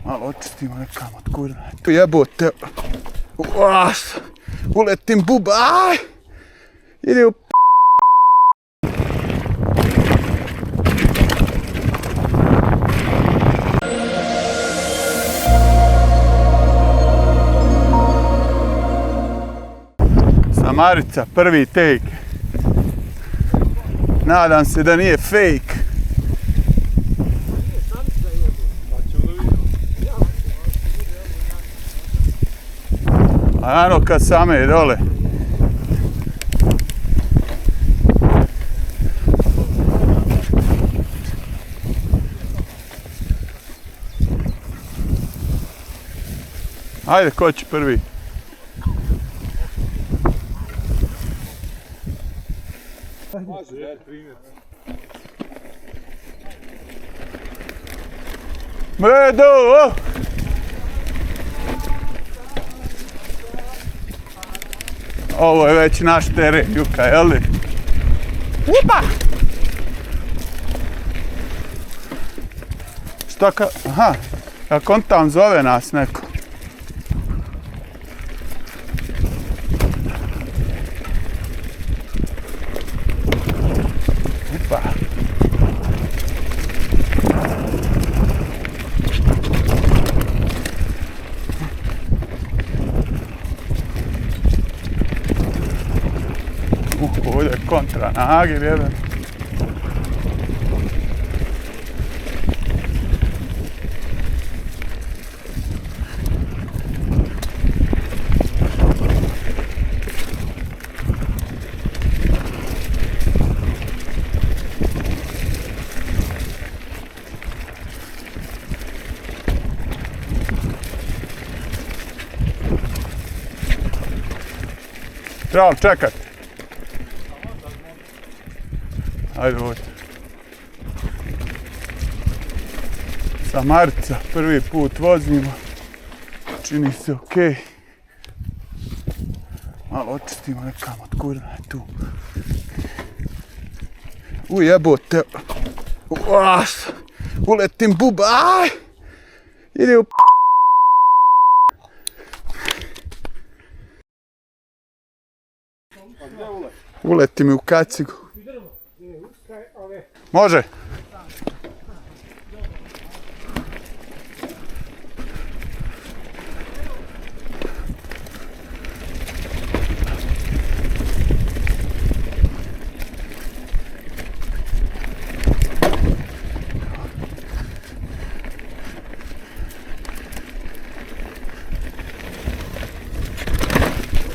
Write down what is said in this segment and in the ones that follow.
Malo očistimo nekam od kurve. Jebote. Uletim buba. Aj! Idi u Samarica, prvi take. Nadam se da nije fake. A ano kad same dole. Ajde, ko će prvi? Može, daj primjer. Medo! Ovo je već naš teren, Juka, jel li? Upa! Šta ka... Aha, kako on tam zove nas neko. Upa! Ovdje je kontra nagib, jebem. Trebam čekat. Ajde ovdje. Samarica, prvi put vozimo. Čini se okej. Malo očistimo nekam od kurve tu. Jebote. Uletim buba. Aj! Idi u Uleti mi u kacigu. Može?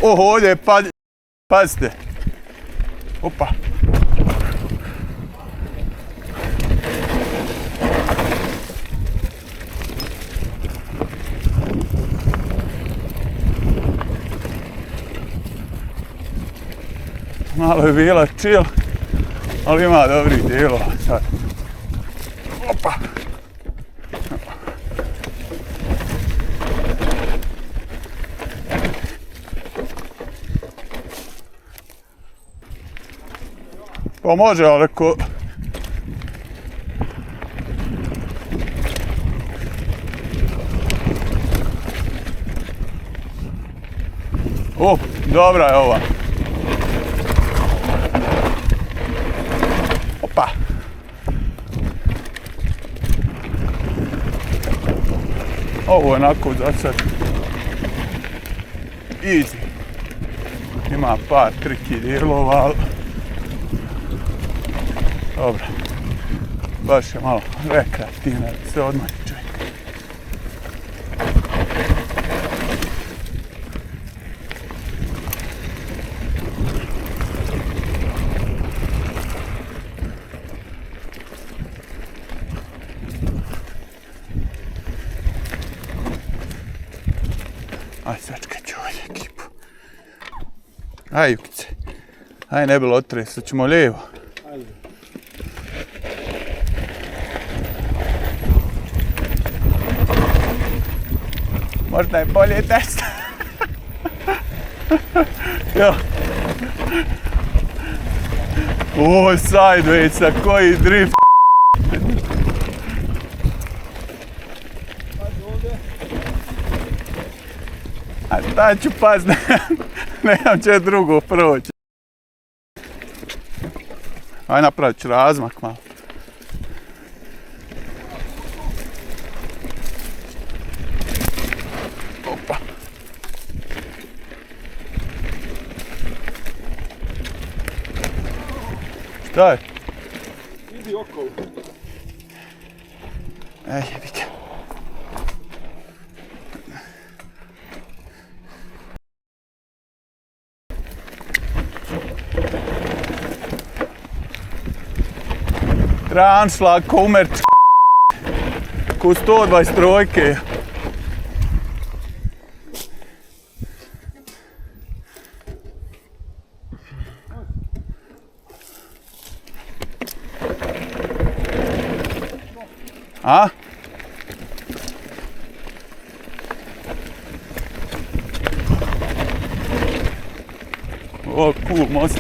Ovdje je pazite. Opa. Malo je bila chill, ali ima dobrih dijelova sad. Opa! Pa može, ali ako... Dobra je ova. Opa! Ovo je onako za sad easy. Ima par triki dijelova, ali... Dobro. Baš je malo rekreativno da se odmori čovjek. Aj, sačkat ću ovdje ekipu. Aj, Jukice. Aj, ne bilo otresat ćemo lijevo. Možda je bolje desno. Jo. O, sideways, koji drift. A da ću pas, nemam će drugo proći. Aj napravit ću razmak malo. Opa. Šta je? Idi okolo. Ej, jebi ga. Tranšlag ko umert ko 123. A? O, cool most.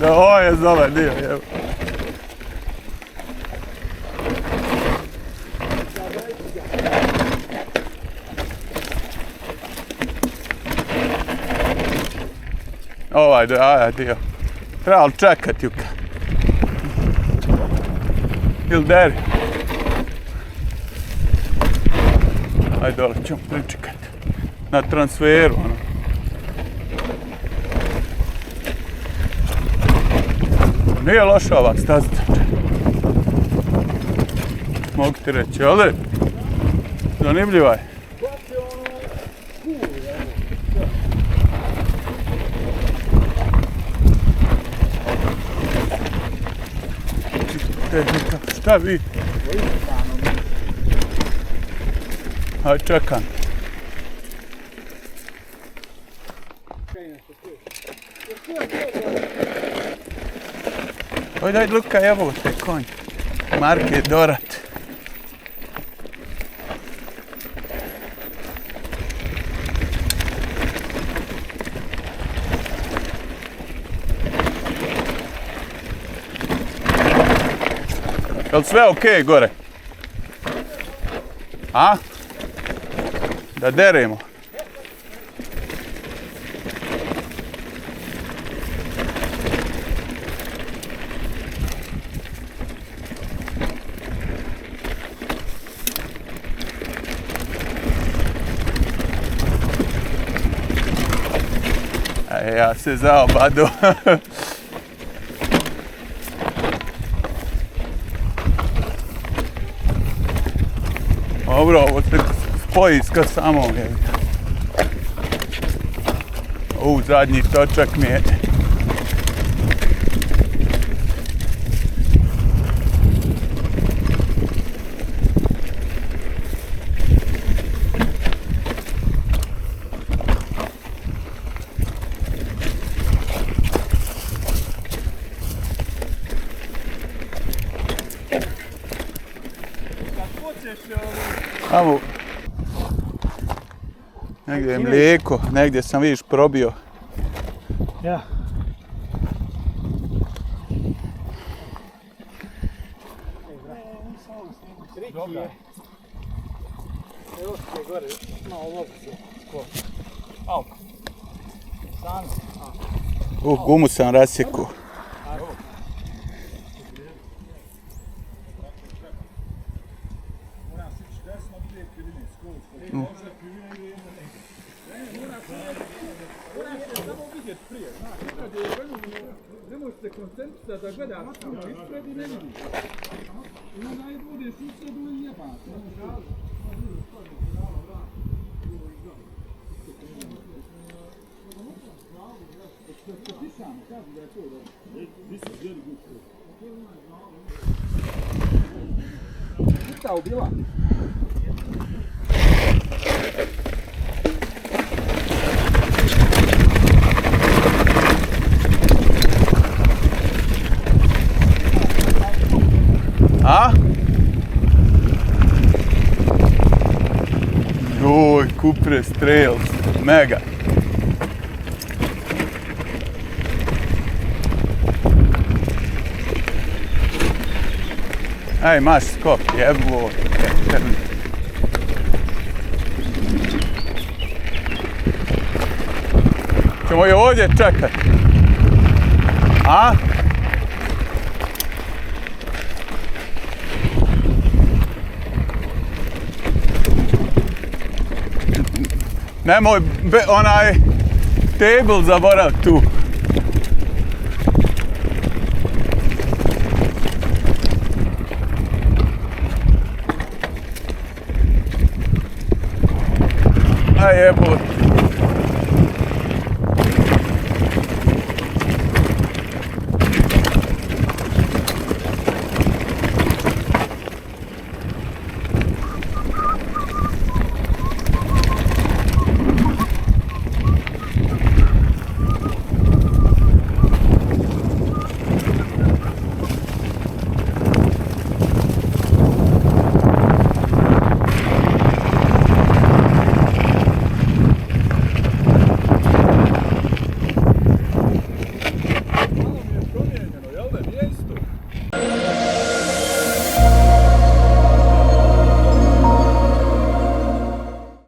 Ovo je dobar dio, evo. Ovaj dio. Trebali čekat, Juka. Ili deri. Ajde, dole ćemo pričekat. Na transferu, ono. Nije loša ova stazica. Mogu ti reći, ali zanimljiva je. Tehnika, šta vi? Ajde, čekam. Ajde, Luka, evo te konj. Marke Dorat. Jel sve okej gore? A? Da deremo. Ja se zaobado. Dobro, ovo se spoji ska samo. Zadnji točak mi je. Tamo, negdje je mlijeko, negdje sam vidiš probio. Ja. Dobra. Evo što je gore, malo lovice. Au. Sam. Gumu sam rasjeku. Nemojte koncentrirati da gledaš tamo ispred i ne vidiš. I onda budeš u sredu i jeba. This is very good. Meta ubila. A? Joj, Cupra Trails, mega. Aj, maš skok, jebo. Ćemo je ovdje čekat. A? Nemoj onaj table zaborav tu. Aj jebo.